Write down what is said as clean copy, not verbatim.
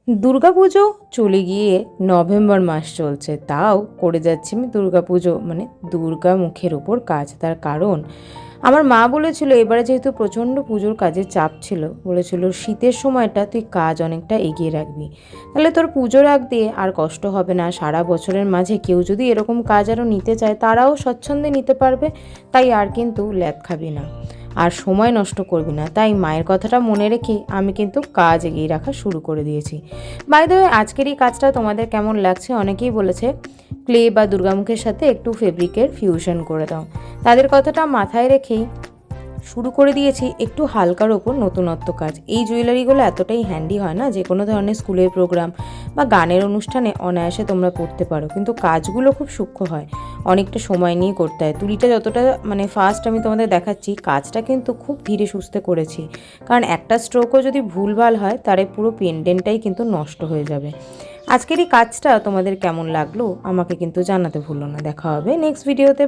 দুর্গাপুজো চলে গিয়ে নভেম্বর মাস চলছে, তাও করে যাচ্ছি আমি দুর্গাপুজো মানে দুর্গা মুখের ওপর কাজ। তার কারণ আমার মা বলেছিল এবারে যেহেতু প্রচণ্ড পুজোর কাজের চাপ ছিল, বলেছিল শীতের সময়টা তুই কাজ অনেকটা এগিয়ে রাখবি, তাহলে তোর পুজোর আগ দিয়ে আর কষ্ট হবে না। সারা বছরের মাঝে কেউ যদি এরকম কাজ আরও নিতে চায় তারাও স্বচ্ছন্দে নিতে পারবে, তাই আর কিন্তু ল্যাদ খাবি না আর সময় নষ্ট করবি না। তাই মায়ের কথাটা মনে রেখে আমি কিন্তু কাজ এগিয়ে রাখা শুরু করে দিয়েছি। বাই দ্য ওয়ে, আজকের এই কাজটা তোমাদের কেমন লাগছে? অনেকেই বলেছে ক্লে বা দুর্গামুখের সাথে একটু ফেব্রিকের ফিউশন করে দাও। তাদের কথাটা মাথায় রেখেই শুরু করে দিয়েছি একটু হালকার ওপর নতুনত্ব কাজ। এই জুয়েলারিগুলো এতটাই হ্যান্ডি হয় না, যে কোনো ধরনের স্কুলের প্রোগ্রাম বা গানের অনুষ্ঠানে অনায়াসে তোমরা পড়তে পারো, কিন্তু কাজগুলো খুব সূক্ষ্ম হয়, অনেকটা সময় নিয়ে করতে হয়। তুলিটা যতটা ফাস্ট আমি তোমাদের দেখাচ্ছি, কাজটা কিন্তু খুব ধীরে সুস্থে করেছি, কারণ একটা স্ট্রোকও যদি ভুলভাল হয় তারে পুরো পেন্ডেন্টটাই কিন্তু নষ্ট হয়ে যাবে। আজকের এই কাজটা তোমাদের কেমন লাগলো আমাকে কিন্তু জানাতে ভুলো না। দেখা হবে নেক্সট ভিডিওতে।